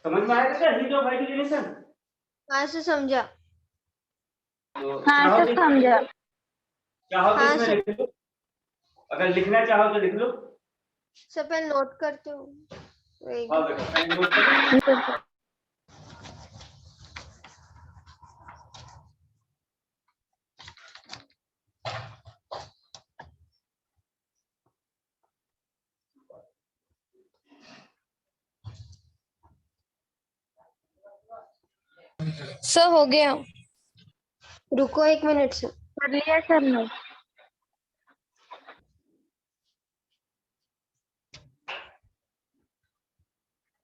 समझ में आया क्या हीट ऑफ हाइड्रोजनेशन? हाँ सर समझा। तो हाँ सर समझा। चाहो तो हाँ इसमें सर। लिख लो, अगर लिखना चाहो तो लिख लो। सर पहले नोट करते हो। हाँ बेटा पहले नोट करो। सर हो गया। रुको 1 मिनट सर। कर लिया सर नोट।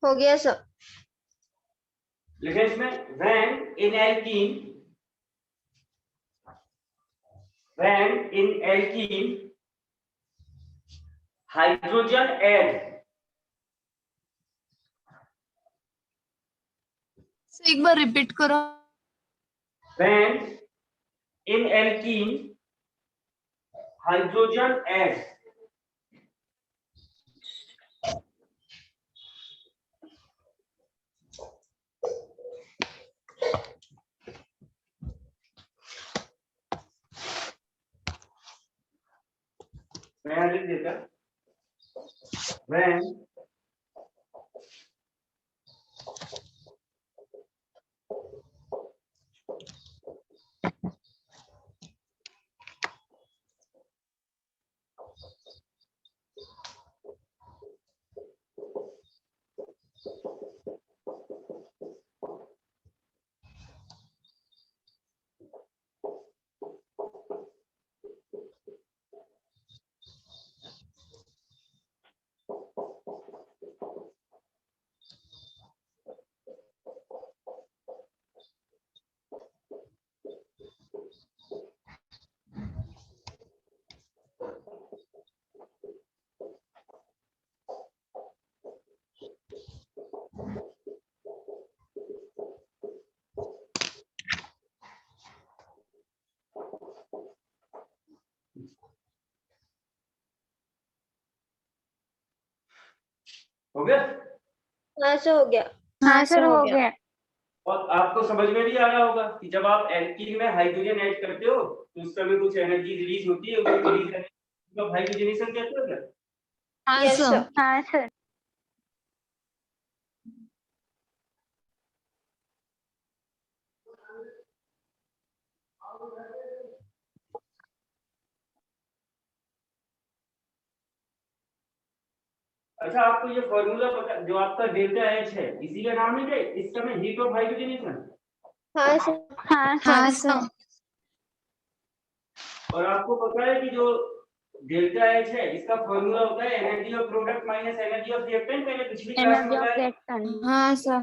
हो गया सर। लिखे इसमें when in alkene hydrogen add sir एक बार रिपीट करो। when in alkene hydrogen add मैं लिख देता when हो गया। हाँ सर हो गया। हाँ सर हो गया। और आपको समझ में भी आ रहा होगा कि जब आप एल्कीन में हाइड्रोजन ऐड करते हो तो उस समय कुछ एनर्जी रिलीज होती है, उसको रिलीज करने को हाइड्रोजनेशन कहते हो क्या? हाँ यस सर। सर। हाँ सर। अच्छा आपको ये फॉर्मूला पता जो आपका डेल्टा एच है इसी का नाम है इस समय हीट ऑफ हाइड्रोजनेशन? हाँ सर। हाँ हाँ सर। सर। और आपको पता है कि जो डेल्टा एच है इसका फॉर्मूला होता है energy of product minus energy of reactant, मैंने पिछली क्लास में एनर्जी ऑफ बताया। रिएक्टेंट। हाँ सर।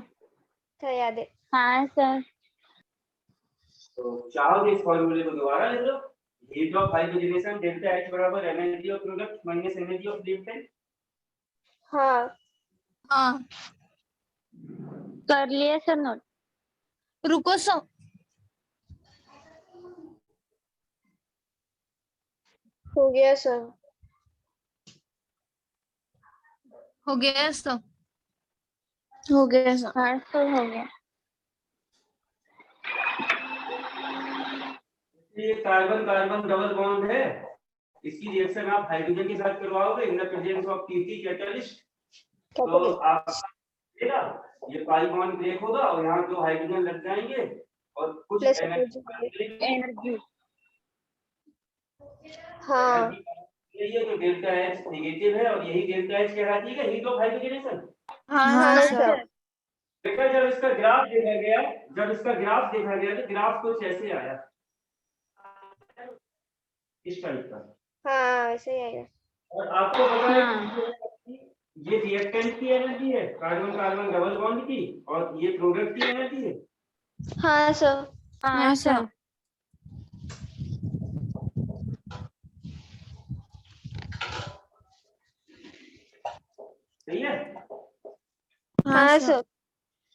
सर याद है। हाँ सर। तो चाहो तो इस फॉर्मूले को दोबारा लिख लो, heat of hydrogenation delta H बराबर energy of product minus energy of reactant. हाँ। हाँ कर लिया सर नोट। रुको सर। हो गया सर। हो गया सर। हो गया सर। हाँ सर हो गया। ये कार्बन कार्बन डबल बॉन्ड है, इसकी रिएक्शन आप हाइड्रोजन के साथ करवाओगे in the presence of Pt catalyst, तो आप ये पाई बॉन्ड ब्रेक होगा और यहाँ दो हाइड्रोजन लग जाएंगे और कुछ एनर्जी। हाँ। ये तो डेल्टा एच नेगेटिव है और यही डेल्टा एच कहलाती है हीट ऑफ हाइड्रोजनेशन। हाँ सर। देखा जब इसका ग्राफ देखा गया, तो ग्राफ कुछ ऐसे आया इस टाइप का। हाँ ऐसे ही आएगा। और आपको पता है कि ये रिएक्टेंट की एनर्जी है कार्बन कार्बन डबल बॉन्ड की, और ये प्रोडक्ट की एनर्जी है। हाँ सर। हाँ सर। सही है। हाँ सर।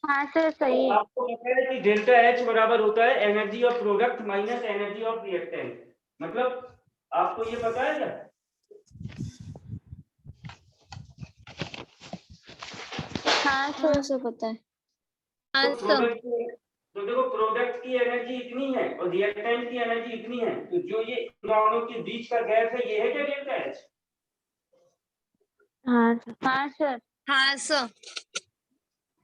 हाँ सर सही है। आपको पता है कि डेल्टा एच बराबर होता है energy of product minus energy of reactant. मतलब आपको ये पता है क्या? हाँ हाँ सर। सर पता है। हाँ सर। तो देखो प्रोडक्ट की एनर्जी इतनी है और रिएक्टेंट की एनर्जी इतनी है, तो जो ये दोनों के बीच का गैप है ये है क्या डेल्टा एच? हाँ सर। हाँ सर। हाँ सर।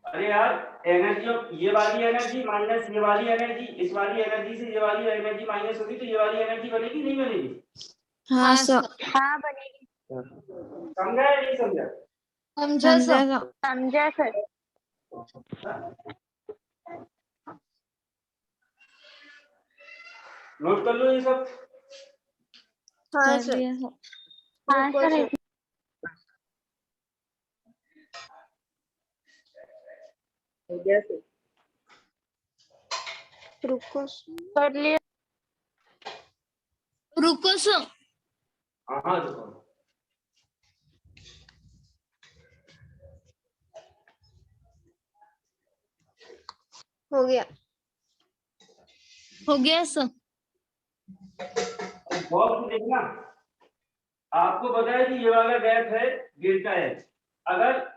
अरे यार, एनर्जी ऑफ ये वाली एनर्जी माइनस ये वाली एनर्जी, इस वाली एनर्जी से ये वाली एनर्जी माइनस होगी तो ये वाली एनर्जी बनेगी नहीं बनेगी? हाँ सर। हाँ बनेगी। समझा या नहीं समझा? समझा सर। समझा सर। नोट कर लो ये सब। हाँ सर। हाँ रुको सर। सर। रुको सर। कर लिया। रुको सर। हाँ हाँ देखो, हो गया। हो गया सर। बहुत देखना, आपको पता है कि ये वाला गैप है डेल्टा एच। अगर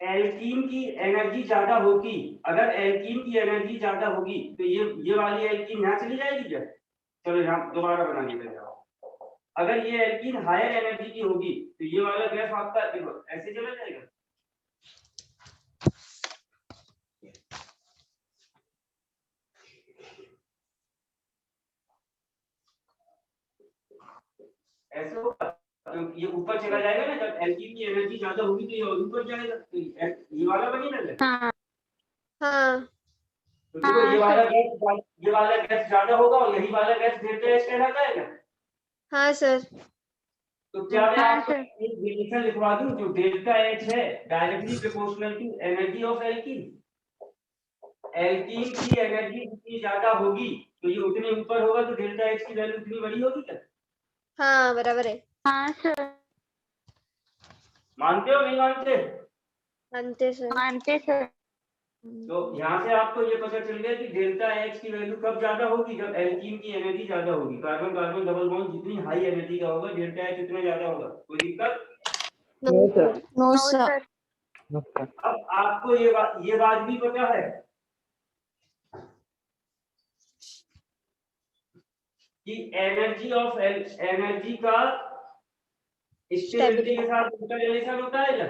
एल्कीन की एनर्जी ज्यादा होगी, अगर एल्कीन की एनर्जी ज्यादा होगी तो ये वाली एल्कीन यहाँ चली जाएगी क्या? चलो यहाँ दोबारा बना लेते हैं। अगर ये एल्कीन हायर एनर्जी की होगी तो ये वाला गैप आपका देखो ऐसे चला जाएगा। ऐसे होगा, तो ये ऊपर चला जाएगा ना, जब एल्कीन की एनर्जी ज्यादा होगी तो ये और ऊपर जाएगा, तो ये वाला बनेगा ना। हाँ। हाँ। तो देखो ये वाला गैस ज्यादा होगा और यही वाला गैस डेल्टा एच कहलाता है क्या? हाँ सर। तो क्या मैं हाँ आपको सर। एक रिलेशन लिखवा दूं, जो डेल्टा एच है directly proportional to energy of alkene. Alkene की एनर्जी जितनी ज्यादा होगी तो ये उतने ऊपर होगा, तो डेल्टा एच की वैल्यू उतनी बड़ी होगी क्या? हाँ बराबर है। हाँ सर। मानते हो नहीं मानते? मानते सर। मानते सर। तो यहाँ से आपको ये पता चल गया कि डेल्टा एच की वैल्यू कब ज्यादा होगी, जब एल्कीन की एनर्जी ज्यादा होगी। कार्बन कार्बन डबल बॉन्ड जितनी हाई एनर्जी का होगा डेल्टा एच उतना ज्यादा होगा। कोई दिक्कत? No sir. No no sir. Sir. अब आपको ये बात भी पता है कि एनर्जी का स्टेबिलिटी के साथ उनका रिलेशन होता है क्या?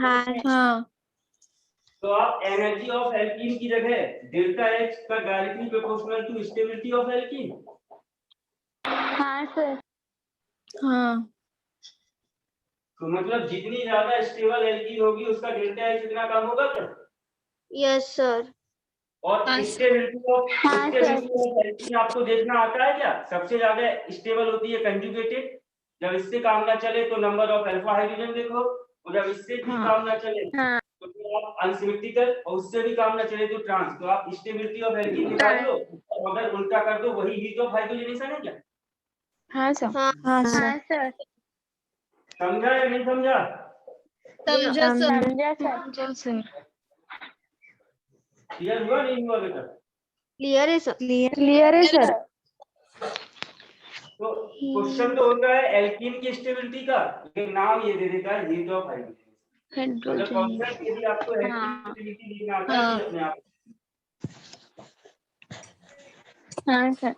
हाँ। हाँ। तो आप एनर्जी ऑफ एल्कीन की जगह डेल्टा एच का directly proportional to stability of alkene. हाँ सर। हाँ। तो मतलब जितनी ज्यादा स्टेबल एल्कीन होगी उसका डेल्टा एच इतना कम होगा क्या? Yes sir. और हाँ, स्टेबिलिटी हाँ, ऑफ एल्कीन आपको देखना आता है क्या? सबसे ज्यादा स्टेबल होती है कंजुगेटेड। जब इससे काम ना चले तो नंबर ऑफ अल्फा हाइड्रोजन देखो, और जब इससे भी काम ना चले हाँ। तो फिर आप अनसिमेट्रिकल, और उससे भी काम ना चले तो ट्रांस। तो आप स्टेबिलिटी ऑफ एल्कीन निकाल लो, और अगर उल्टा कर दो वही हीट ऑफ हाइड्रोजनेशन है क्या? हाँ सर। हाँ हाँ सर। समझा या नहीं समझा? समझा सर। समझा सर। क्लियर हुआ नहीं हुआ बेटा? क्लियर है सर। क्लियर है सर। तो क्वेश्चन तो होता है एल्कीन की स्टेबिलिटी का, लेकिन नाम ये दे देता है हीट ऑफ हाइड्रोजन। मतलब कॉन्सेप्ट यदि आपको एल्कीन की स्टेबिलिटी लिखना आता है तो अपने आप। हाँ सर।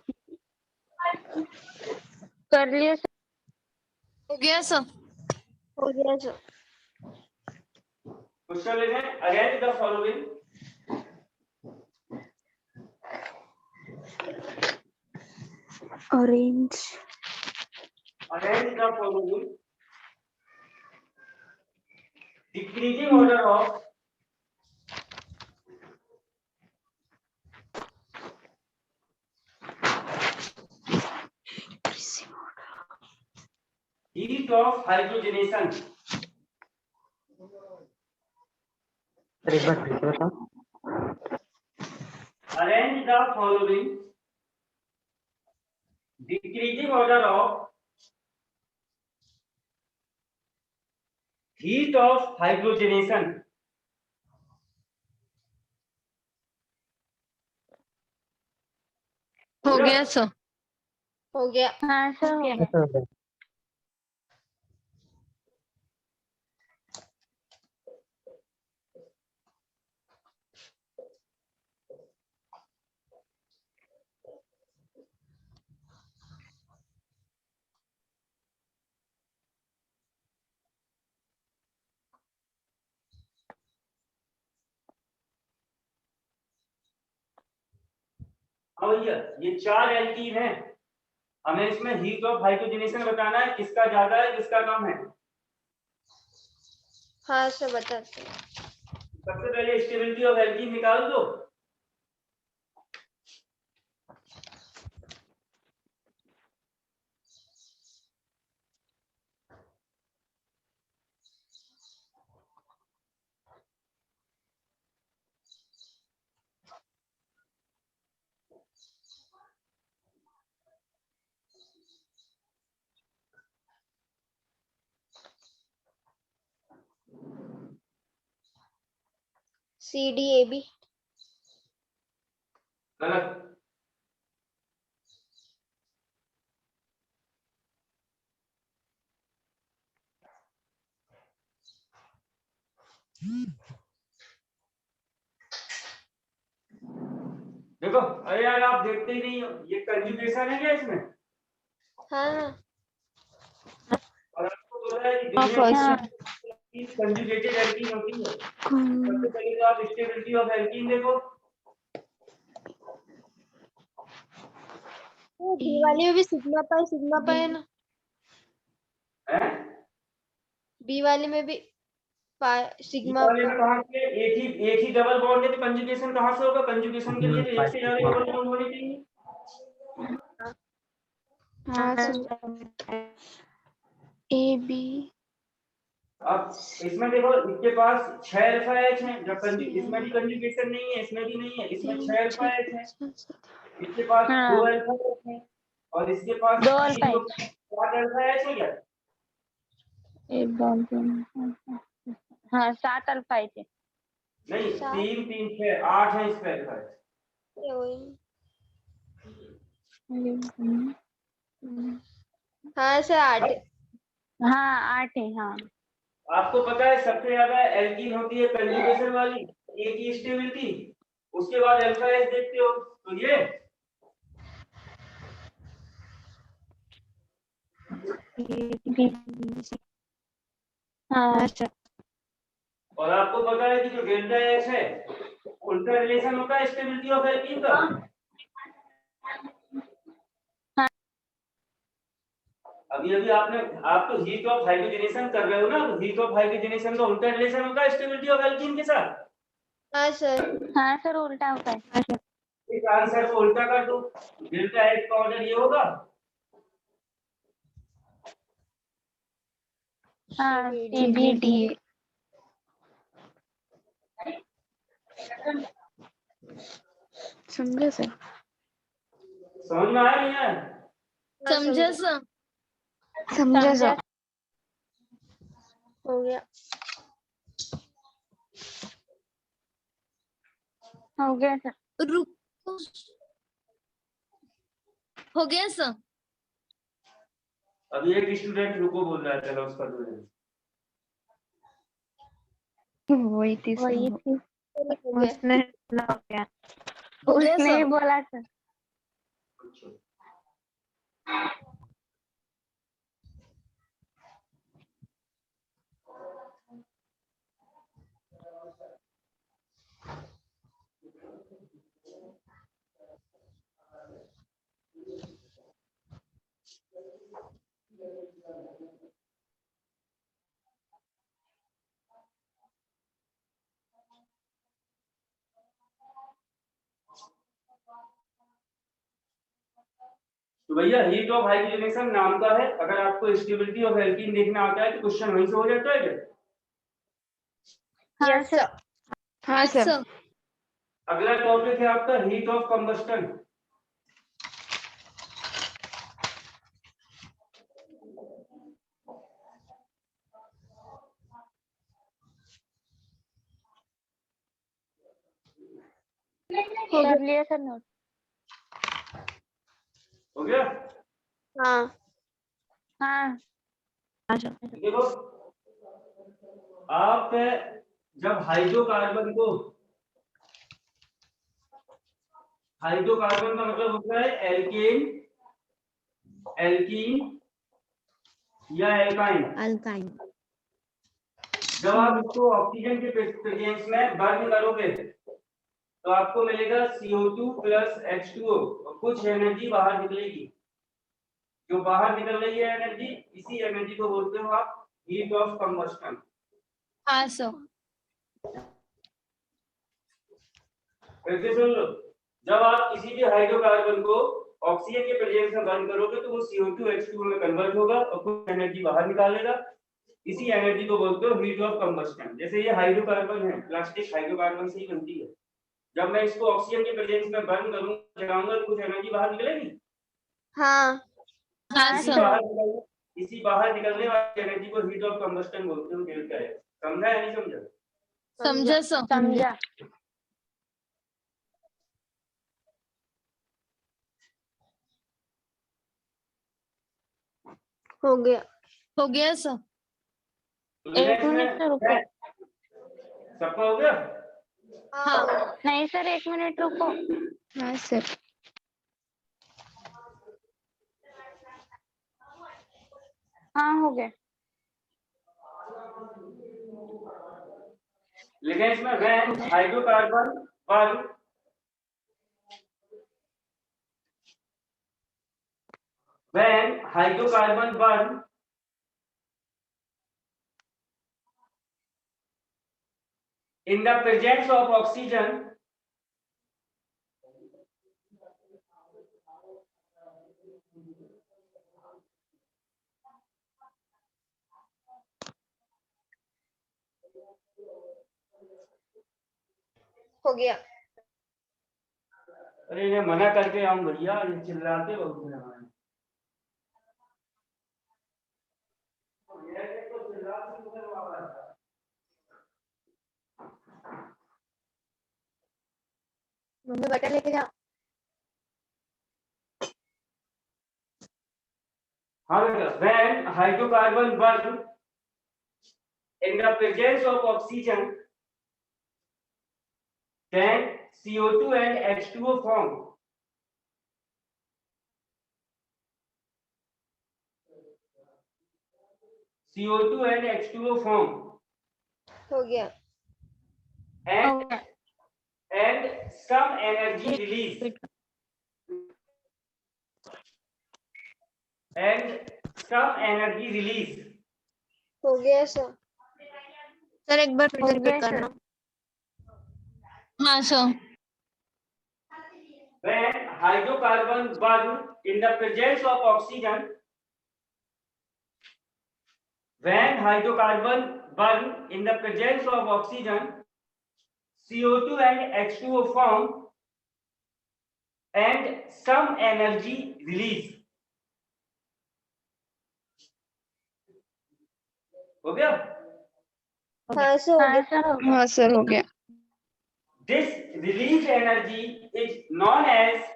कर लिया सर। हो गया सर। हो गया सर। क्वेश्चन लेने arrange the following. Orange. Arrange the following. Decreasing order of heat of hydrogenation. Arrange the following: decreasing order of heat of hydrogenation. हो गया सर हो गया। हाँ सर हो गया। हाँ भैया, ये 4 एल्कीन है, हमें इसमें हीट ऑफ हाइड्रोजनेशन बताना है, किसका ज्यादा है किसका कम है। हाँ सर बताते हैं। सबसे पहले स्टेबिलिटी ऑफ एल्कीन निकाल दो। CDAB। गलत। देखो, अरे यार आप देखते ही नहीं हो, ये कंजुगेशन है क्या इसमें? हाँ और आपको पता है कि दुनिया हाँ। की कंजुगेटेड एल्कीन होती है। सबसे पहले तो आप स्टेबिलिटी ऑफ एल्कीन देखो। बी वाले में भी सिग्मा पाई है ना। हैं? बी वाले में भी सिग्मा वाले में कहां से एक ही डबल बॉन्ड है, तो कंजुगेशन कहां से होगा? कंजुगेशन के लिए तो एक से ज्यादा डबल बॉन्ड होने चाहिए। हाँ सर। A B. अब इसमें देखो, इसके पास 6 अल्फा एच है, जब इसमें भी कंजुगेशन नहीं है, इसमें भी नहीं है, इसमें 6 अल्फा एच है, इसके पास 2 हाँ। अल्फा एच है, और इसके पास 2 अल्फा एच। 7 अल्फा एच है क्या? एक बॉन्ड। हाँ 7 अल्फा एच है। नहीं, 7 3 3 6 8 है इसका अल्फा एच। हाँ सर 8। हाँ 8 है। हाँ आपको पता है सबसे ज्यादा एल्कीन होती है कंजुगेशन वाली, एक ही स्टेबिलिटी, उसके बाद अल्फा एच देखते हो, तो ये हाँ। और आपको पता है कि जो डेल्टा एच है, उल्टा रिलेशन होता है स्टेबिलिटी ऑफ एल्कीन का। अभी अभी आप तो हीट ऑफ हाइड्रोजनेशन कर रहे हो ना, तो हीट ऑफ हाइड्रोजनेशन का उल्टा रिलेशन होता है स्टेबिलिटी ऑफ एल्कीन के साथ। हाँ सर। हाँ सर उल्टा होता है। इस आंसर को उल्टा कर दो, डेल्टा एच का ऑर्डर ये होगा। हाँ CBD। समझे सर। समझ में आया नहीं आया? समझा सर समझा सर। हो गया। हो गया सर। रुको हो गया सर अभी एक स्टूडेंट रुको बोल रहा है, चलो उसका दो। वही थी उसने हो गया। हो गया उसने ही सर बोला सर। भैया हीट ऑफ हाइड्रोजनेशन नाम का है, अगर आपको स्टेबिलिटी ऑफ एल्कीन देखना आता है तो क्वेश्चन वहीं से हो जाता है क्या? हाँ यस सर। सर। हाँ Yes, सर। sir. अगला टॉपिक है आपका हीट ऑफ कंबस्टन। कर लिया सर नोट। हो गया? हाँ हाँ देखो आप जब हाइड्रोकार्बन का मतलब होता है एल्केन, एल्कीन या एल्काइन। Alkyne. जब आप इसको ऑक्सीजन के प्रेजेंस में बर्न करोगे तो आपको मिलेगा CO2 प्लस H2O और कुछ एनर्जी बाहर निकलेगी। जो बाहर निकल रही है एनर्जी, इसी एनर्जी को बोलते हो आप हीट ऑफ कंबस्टन। हाँ सर। फिर से सुन लो, जब आप किसी भी हाइड्रोकार्बन को ऑक्सीजन के प्रेजेंस में बर्न करोगे तो वो CO2 H2O में कन्वर्ट होगा और कुछ एनर्जी बाहर निकालेगा। इसी एनर्जी को बोलते हो हीट ऑफ कंबस्टन। जैसे ये हाइड्रोकार्बन है, प्लास्टिक हाइड्रोकार्बन से ही बनती है। जब मैं इसको ऑक्सीजन के प्रेजेंस में बर्न करूंगा, जलाऊंगा तो कुछ एनर्जी बाहर निकलेगी। हाँ हाँ इसी सर। बाहर निकलने वाली एनर्जी को हीट ऑफ कंबस्टन बोलते हो। डेल्टा है। समझा या नहीं समझा? समझा सर। समझा। हो गया। हो गया सर। एक मिनट तो रुको। सबका हो गया? हाँ नहीं सर, एक मिनट रुको। हाँ सर। हाँ हो गया। लेकिन इसमें when hydrocarbon burn in the presence of oxygen, हो गया। अरे ये मना करके आऊं भैया, ये चिल्लाते बहुत हैं हमारे। मम्मी बटर लेके जाओ। हाँ बेटा, when hydrocarbon burn in the presence of oxygen, then CO2 and H2O form. CO2 and H2O form. हो गया। And some energy release. And some energy release. हो गया सर। सर एक बार फिर से रिपीट करना। हाँ sir. When hydrocarbon burn in the presence of oxygen, when hydrocarbon burn in the presence of oxygen, CO2 and H2O form and some energy release. हो गया? हाँ सर हो गया। हाँ सर हो गया। This released energy is known as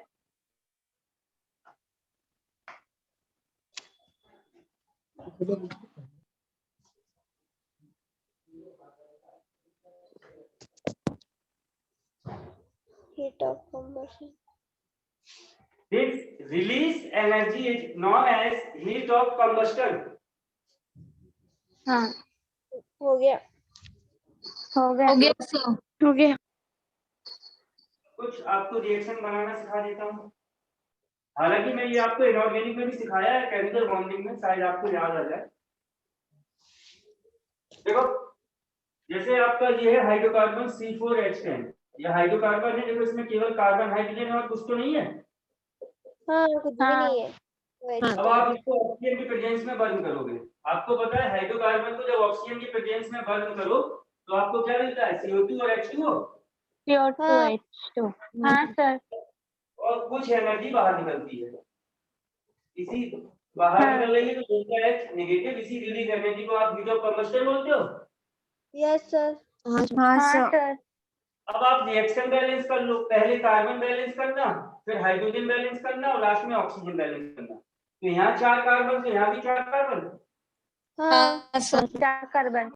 heat of combustion. this released energy is known as heat of combustion. हाँ हो गया। हो गया। हो गया सर। हो गया। कुछ आपको रिएक्शन बनाना सिखा देता हूँ। हालांकि मैं ये आपको इनऑर्गेनिक में भी सिखाया है, केमिकल बॉन्डिंग में, शायद आपको याद आ जाए। देखो, जैसे आपका ये है हाइड्रोकार्बन C4H10, ये हाइड्रोकार्बन है। देखो इसमें केवल कार्बन, हाइड्रोजन और कुछ तो नहीं है। हाँ कुछ भी नहीं है। अब आप इसको ऑक्सीजन की प्रेजेंस में बर्न करोगे। आपको पता है हाइड्रोकार्बन को जब ऑक्सीजन की प्रेजेंस में बर्न करो तो आपको क्या मिलता है, CO2 और H2O CO2H2। हाँ सर। और कुछ एनर्जी बाहर निकलती है। इसी बाहर हाँ। निकल रही है तो डेल्टा H नेगेटिव, इसी रिलीज एनर्जी को आप हीट ऑफ कंबस्शन बोलते हो। Yes sir. हाँ सर। अब आप रिएक्शन बैलेंस कर लो, पहले कार्बन बैलेंस करना, फिर हाइड्रोजन बैलेंस करना और लास्ट में ऑक्सीजन बैलेंस करना। तो यहाँ 4 कार्बन, तो यहाँ भी 4 कार्बन। हाँ सर 4 कार्बन।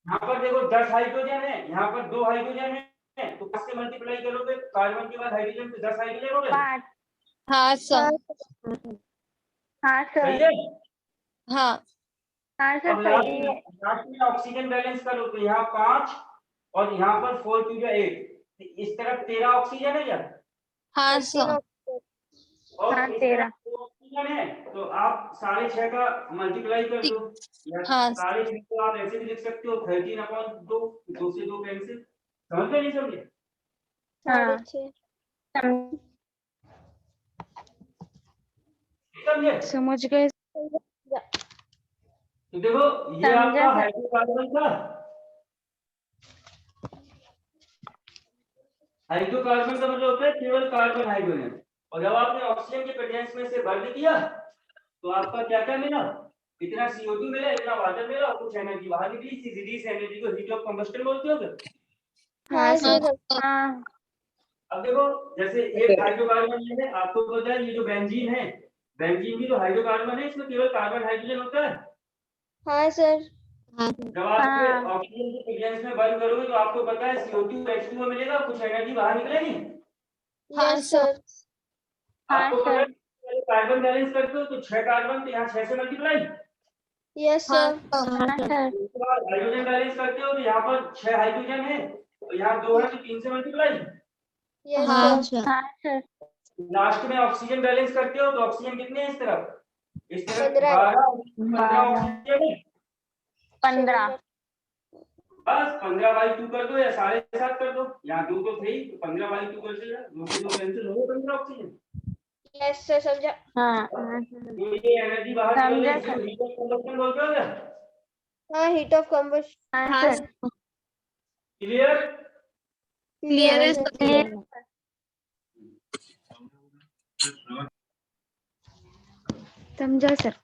यहाँ पर देखो 10 हाइड्रोजन है, यहाँ पर 2 हाइड्रोजन है, तो 5 से मल्टीप्लाई करोगे कार्बन के बाद हाइड्रोजन, तो 10 हाइड्रोजन हो गए। 5। हाँ सर हाँ सही सर। है। हाँ हाँ सर अब सही है। लास्ट में ऑक्सीजन बैलेंस करो, तो यहाँ 5 और यहाँ पर 4 टू 8, इस तरफ 13 ऑक्सीजन है क्या? हाँ सर और हाँ इस 13। तरफ 2 ऑक्सीजन है, तो आप 6.5 का मल्टीप्लाई कर दो, या हाँ 6.5 को आप ऐसे भी लिख सकते हो 13/2, 2 से 2 कैंसिल। समझ गए नहीं समझे? हाँ सम- समझे? समझ गए। तो देखो ये समझा आपका सर। हाइड्रोकार्बन था। हाइड्रोकार्बन का मतलब होता है केवल कार्बन हाइड्रोजन। और जब आपने ऑक्सीजन के प्रेजेंस में से बर्न किया तो आपका क्या क्या मिला, इतना CO2 मिला, इतना वाटर मिला और कुछ एनर्जी बाहर निकली। इसी रिलीज एनर्जी को हीट ऑफ कंबस्शन बोलते हो क्या? हाँ हाँ सर। सर। हाँ अब देखो जैसे एक हाइड्रोकार्बन ये है, आपको पता है ये जो बेंजीन है, बेंजीन भी तो हाइड्रोकार्बन है, इसमें केवल कार्बन हाइड्रोजन होता है। हाँ सर। जब आप इसे हाँ ऑक्सीजन के प्रेजेंस में बर्न करोगे तो आपको पता है CO2 H2O मिलेगा, कुछ एनर्जी बाहर निकलेगी। Yes sir. हाँ आपको पता है सर। कार्बन बैलेंस करते हो तो 6 कार्बन, तो यहाँ 6 से मल्टीप्लाई। यस हाँ सर। हाँ सर। उसके बाद हाइड्रोजन बैलेंस करते हो तो यहाँ पर 6 हाइड्रोजन है, तो यहाँ 2 है, तो 3 से मल्टीप्लाई। यस हाँ सर। हाँ सर। लास्ट में ऑक्सीजन बैलेंस करते हो तो ऑक्सीजन कितने हैं इस तरफ, इस तरफ 15 15 ऑक्सीजन है। 15। बस 15/2 कर दो या 7.5 कर दो, यहाँ 2 तो थे ही, तो 15/2 कर दिया, 2 से 2 कैंसिल हो गए 15 ऑक्सीजन। यस सर समझा। हाँ तो ये एनर्जी बाहर निकल रही है, समझा इसको हीट ऑफ कंबस्शन बोलते हो क्या? हाँ हीट ऑफ कंबस्शन। हाँ हाँ सर। क्लियर? क्लियर है सर। सर। समझा सर।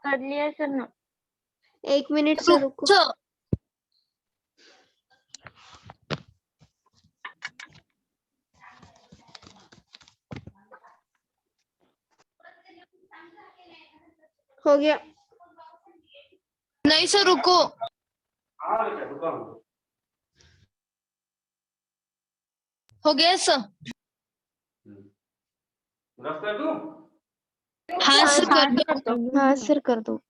कर लिया सर ना। 1 मिनट सर रुको। सर हो गया। नहीं सर रुको। हाँ बेटा रुका हूँ। हो गया सर। रफ कर दूं? हाँ सर हाँ कर दो। सर। हाँ सर कर दो।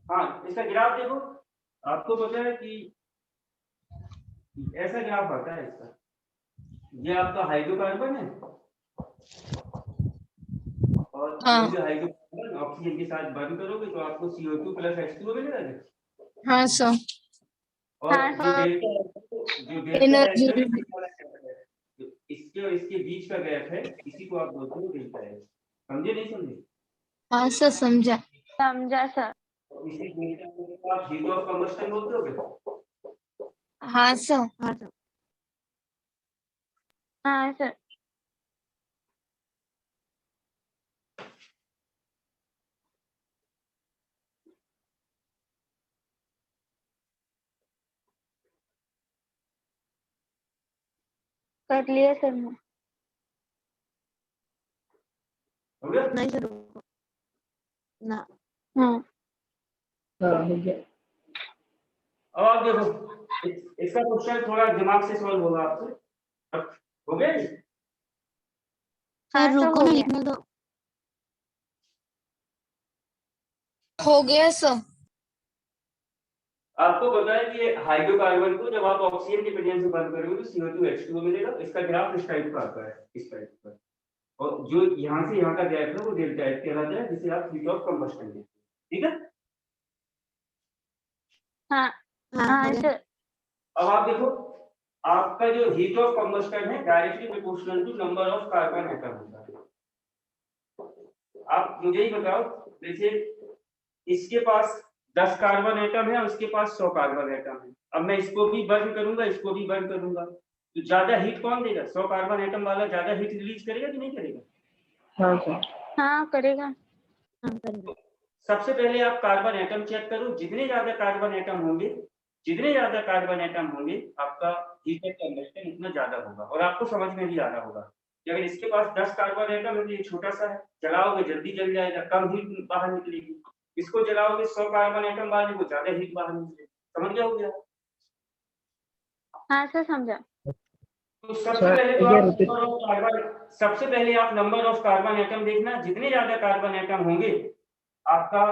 हाँ इसका ग्राफ देखो, आपको पता है कि ऐसा ग्राफ आता है इसका। ये आपका हाइड्रोकार्बन है और हाँ। ये जो हाइड्रोकार्बन ऑक्सीजन के साथ बर्न करोगे तो आपको CO2 + H2O मिलेगा। हाँ सर और हाँ, जो डेल्टा एनर्जी। इसके और इसके बीच का गैप है, इसी को आप बोलते हो डेल्टा है। समझे नहीं समझे? हाँ सर समझा। समझा सर। इसी डेल्टा को आप हीट ऑफ कंबस्शन बोलते हो क्या? हाँ सर। हाँ सर। कर लिया सर ना। हो गया? नहीं सर ना। हाँ अब आप देखो इसका क्वेश्चन थोड़ा दिमाग से सॉल्व होगा आपसे। हो गया जी? हाँ सर सर रुको हो ना गया। लिखने दो। हो गया सर। आपको पता है कि हाइड्रोकार्बन को जब आप ऑक्सीजन के प्रेजेंस में बंद करोगे तो CO2H2O मिलेगा। इसका ग्राफ इस टाइप का आता है, इस टाइप का, और जो यहाँ से यहाँ का गैप है वो डेल्टा H कहलाता है, जिसे आप हीट ऑफ कंबस्टन कहते हैं। ठीक है, हाँ हाँ सर। अब आप देखो, आपका जो हीट ऑफ कंबस्टन है directly proportional to number of carbon atom होता है। आप मुझे ही बताओ, जैसे इसके पास 10 कार्बन एटम है और इसके पास 100 कार्बन एटम है। अब मैं इसको भी बर्न करूंगा, इसको भी बर्न करूंगा, तो ज्यादा हीट कौन देगा? 100 कार्बन एटम वाला ज्यादा हीट रिलीज करेगा कि नहीं करेगा? हाँ सर। हाँ करेगा। सबसे पहले आप कार्बन एटम चेक करो, जितने ज्यादा कार्बन एटम होंगे, जितने ज्यादा कार्बन एटम होंगे, आपका हीट ऑफ कंबस्टन उतना ज्यादा होगा। और आपको समझ में भी आ रहा होगा कि अगर इसके पास 10 कार्बन एटम है तो ये छोटा सा है, जलाओगे जल्दी जल जाएगा, कम हीट बाहर निकलेगी। इसको जलाओगे 100 कार्बन एटम वाले को, ज्यादा हीट बाहर निकलेगी। समझ गया हो गया? हाँ सर समझा। तो सबसे पहले तो आप सबसे पहले आप नंबर ऑफ कार्बन एटम देखना, जितने ज्यादा कार्बन एटम होंगे आपका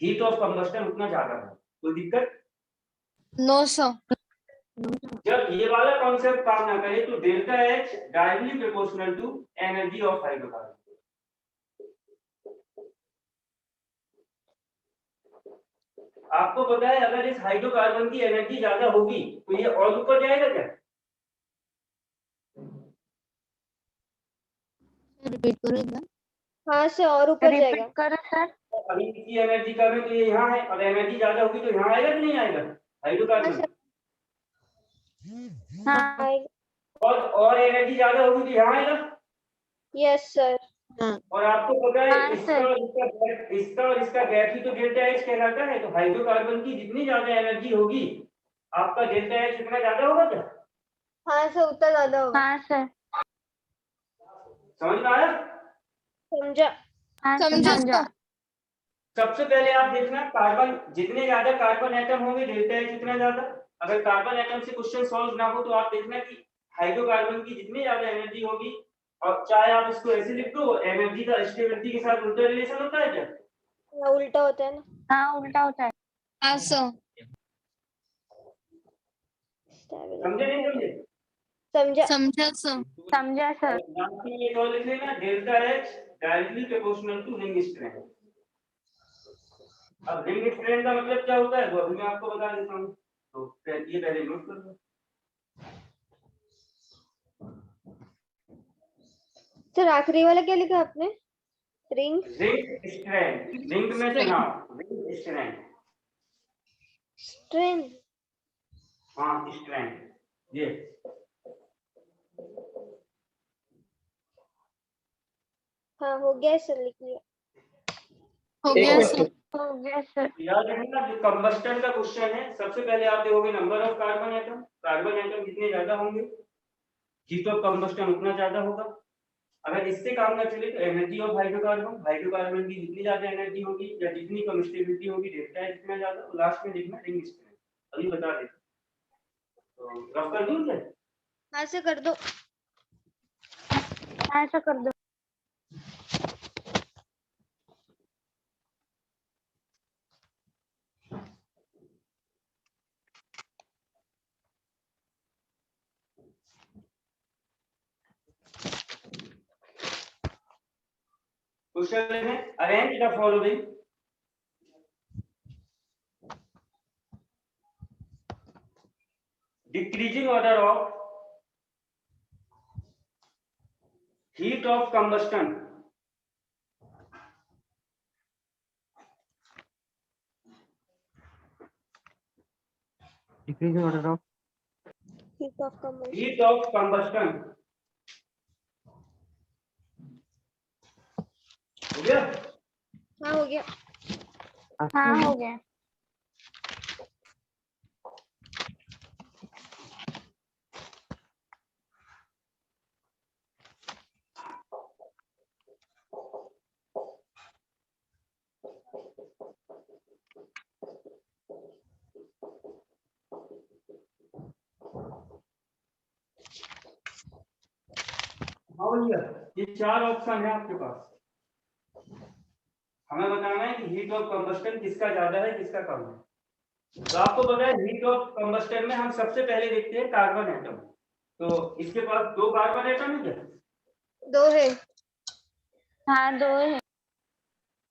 हीट ऑफ कंबस्टन उतना ज्यादा है। कोई दिक्कत? 900। जब ये वाला कॉन्सेप्ट काम ना करे तो delta H directly proportional to energy of hydrocarbon. आपको पता है अगर इस हाइड्रोकार्बन की एनर्जी ज्यादा होगी तो ये और ऊपर जाएगा क्या? रिपीट करो एक बार। हाँ सर, और ऊपर जाएगा। रिपीट करो सर। अभी इसकी एनर्जी कम है तो ये यहाँ है, और एनर्जी ज्यादा होगी तो यहाँ आएगा कि नहीं आएगा हाइड्रोकार्बन? हाँ और एनर्जी ज्यादा होगी तो यहाँ आएगा। Yes sir. और आपको पता है हाँ, इसका और इसका गैप ही तो डेल्टा H कहलाता है। तो हाइड्रोकार्बन की जितनी ज्यादा एनर्जी होगी आपका डेल्टा H उतना ज्यादा होगा क्या? हाँ सर, उतना ज्यादा होगा। हाँ सर समझ में आया? समझा। हाँ समझा समझा। सबसे पहले आप देखना, कार्बन जितने ज्यादा कार्बन एटम होंगे डेल्टा H उतना ज्यादा। अगर कार्बन एटम से क्वेश्चन सॉल्व ना हो तो आप देखना कि हाइड्रोकार्बन की जितनी ज्यादा एनर्जी होगी, और चाहे आप इसको ऐसे लिख दो, एनर्जी का स्टेबिलिटी के साथ उल्टा रिलेशन होता है क्या? हाँ, उल्टा होता है ना। हाँ उल्टा होता है। 500। समझे नहीं समझे? समझा। समझा सर। समझा सर। ये तो लिख लेना, delta H directly proportional to ring strength. अब रिंग स्ट्रेंथ का मतलब क्या होता है वो अभी मैं आपको बता देता हूँ, तो ये पहले नोट कर लो। सर आखिरी वाला क्या लिखा आपने? रिंग स्ट्रेंथ, रिंग में से हाँ, रिंग स्ट्रेंथ। स्ट्रेंथ। हाँ स्ट्रेंथ, ये हाँ हो गया सर, लिख लिया। हो गया सर। हो गया सर। याद रखना जो कंबस्टन का क्वेश्चन है, सबसे पहले आप देखोगे number of carbon atom. Carbon atom जितने ज्यादा होंगे हीट ऑफ कंबस्टन उतना ज्यादा होगा। अगर इससे काम ना चले तो एनर्जी ऑफ हाइड्रोकार्बन, हाइड्रोकार्बन की जितनी ज्यादा एनर्जी होगी या जितनी कम स्टेबिलिटी होगी डेल्टा H जितना ज्यादा। तो लास्ट में देखना रिंग स्ट्रेंथ, अभी बता देता। तो रफ कर दूं क्या? हाँ सर कर दो। हाँ ऐसा कर दो। क्वेश्चन है, arrange the following decreasing order of heat of combustion decreasing order of heat of combustion. heat of combustion हो गया? हाँ हो गया। हाँ हो गया। हाँ भैया, ये 4 ऑप्शन है आपके पास। हमें बताना है कि हीट ऑफ कंबस्टन किसका ज्यादा है किसका कम है। तो आपको पता है हीट ऑफ कंबस्टन में हम सबसे पहले देखते हैं कार्बन एटम। तो इसके पास 2 कार्बन एटम है क्या? 2 है। हाँ 2 है।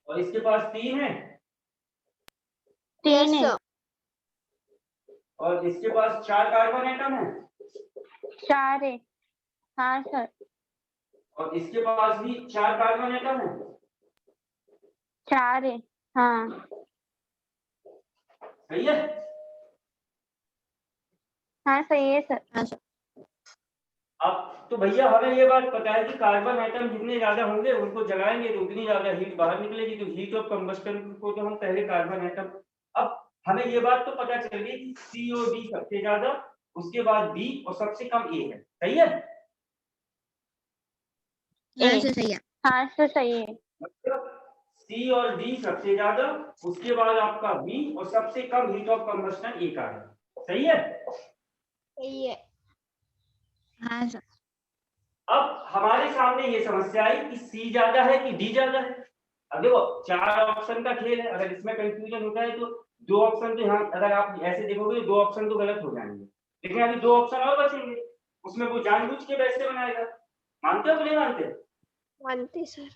और इसके पास 3 है। 3 है। और इसके पास 4 कार्बन एटम है। 4 है। हाँ सर। और इसके पास भी 4 कार्बन एटम है। 4 है। हाँ सही है। हाँ सही है सर। हाँ सर। अब तो भैया हमें ये बात पता है कि कार्बन एटम जितने ज्यादा होंगे उनको जलाएंगे तो उतनी ज्यादा हीट बाहर निकलेगी, तो हीट ऑफ कंबस्टन को तो हम पहले कार्बन एटम। अब हमें ये बात तो पता चल गई कि COD सबसे ज्यादा, उसके बाद B और सबसे कम A है। सही है। हाँ सर सही है। हाँ सर सही है। मतलब C और D सबसे ज्यादा, उसके बाद आपका B और सबसे कम हीट ऑफ कंबस्टन A का है। सही है। सही है। हाँ सर। अब हमारे सामने ये समस्या आई कि C ज्यादा है कि D ज्यादा है। अब देखो 4 ऑप्शन का खेल है, अगर इसमें कंफ्यूजन होता है तो 2 ऑप्शन तो यहाँ अगर आप ऐसे देखोगे तो 2 ऑप्शन तो गलत हो जाएंगे, लेकिन अभी 2 ऑप्शन और बचेंगे, उसमें वो जानबूझ के वैसे बनाएगा। मानते हो कि नहीं मानते? मानते सर।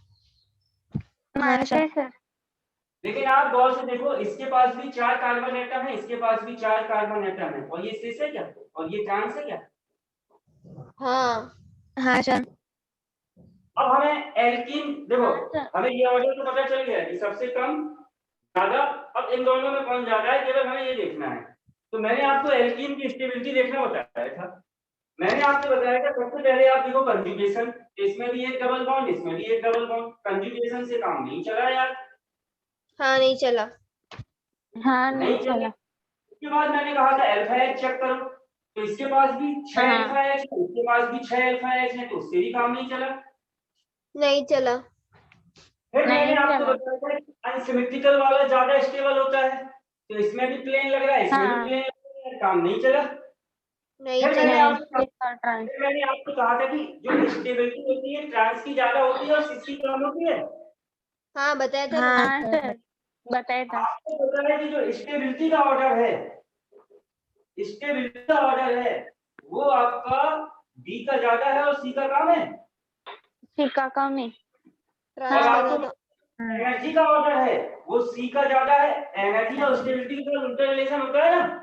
मानते सर। लेकिन आप गौर से देखो, इसके पास भी 4 कार्बन एटम है, इसके पास भी 4 कार्बन एटम है, और ये शेष है क्या? और ये ट्रांस है क्या? हाँ हाँ सर। अब हमें एल्कीन देखो, हमें ये ऑर्डर तो पता चल गया कि सबसे कम ज्यादा। अब इन दोनों में कौन ज्यादा है केवल हमें ये देखना है। तो मैंने आपको एल्कीन की स्टेबिलिटी देखना बताया था। मैंने आपको बताया था सबसे पहले आप देखो कंजुगेशन, इसमें भी एक डबल बॉन्ड, इसमें भी एक डबल बॉन्ड, कंजुगेशन से काम नहीं चला यार। हाँ नहीं चला। हाँ नहीं चला। उसके बाद मैंने कहा था अल्फा एच चेक करो, तो इसके पास भी 6 हाँ। अल्फा एच है, इसके पास भी 6 अल्फा एच है, तो उससे भी काम नहीं चला। नहीं चला। फिर मैंने नहीं आपको चला। बताया था कि अनसिमेट्रिकल वाला ज्यादा स्टेबल होता है, तो इसमें भी प्लेन लग रहा है, इसमें भी हाँ। प्लेन लग रहा है, काम नहीं चला। नहीं फिर चला। मैंने आपको कहा था कि जो स्टेबिलिटी होती है ट्रांस की ज्यादा होती है और सिस की कम होती है। हाँ बताया था ना। हाँ सर बताया था। आपको पता है कि जो स्टेबिलिटी का ऑर्डर है, स्टेबिलिटी का ऑर्डर है वो आपका बी का ज्यादा है और सी का कम है। सी का कम है। और ट्रांस आपको का एनर्जी का ऑर्डर है वो सी का ज्यादा है। एनर्जी और स्टेबिलिटी के साथ उल्टा रिलेशन होता है ना।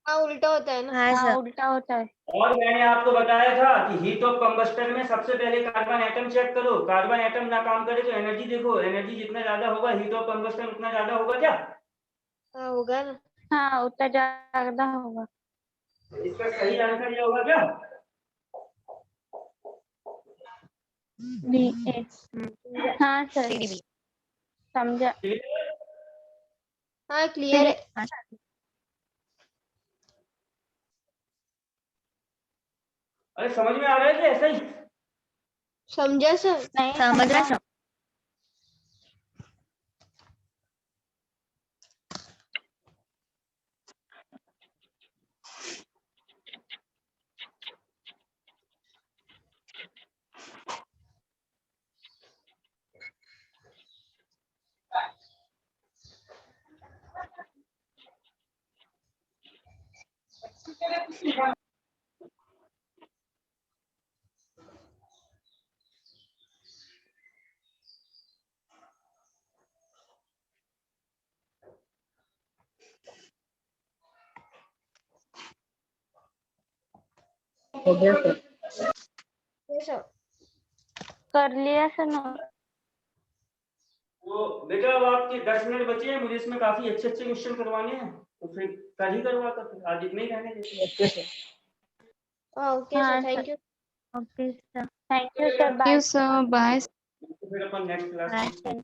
हाँ उल्टा होता है ना। हाँ हाँ सर। उल्टा होता है। और मैंने आपको बताया था कि हीट ऑफ कंबस्टन में सबसे पहले कार्बन एटम चेक करो, कार्बन एटम ना काम करे तो एनर्जी देखो, एनर्जी जितना ज्यादा होगा हीट ऑफ कंबस्टन उतना ज्यादा होगा क्या? हाँ होगा ना। हाँ उतना ज्यादा होगा। इसका सही आंसर ये होगा क्या? हाँ सर समझा। हाँ क्लियर है। हाँ सर। अरे समझ में आ रहा है कि ऐसा ही? समझा सर। नहीं समझ रहा समझा। सर। ये सब कर लिया सर ना। तो बेटा अब आपके 10 मिनट बचे हैं, मुझे इसमें काफी अच्छे अच्छे क्वेश्चन करवाने हैं, तो फिर कल ही करवाता, फिर आज इतने ही रहने देते। ओके हाँ sir thank you. Okay sir thank you sir bye. You sir bye. तो फिर अपन नेक्स्ट क्लास में बाय।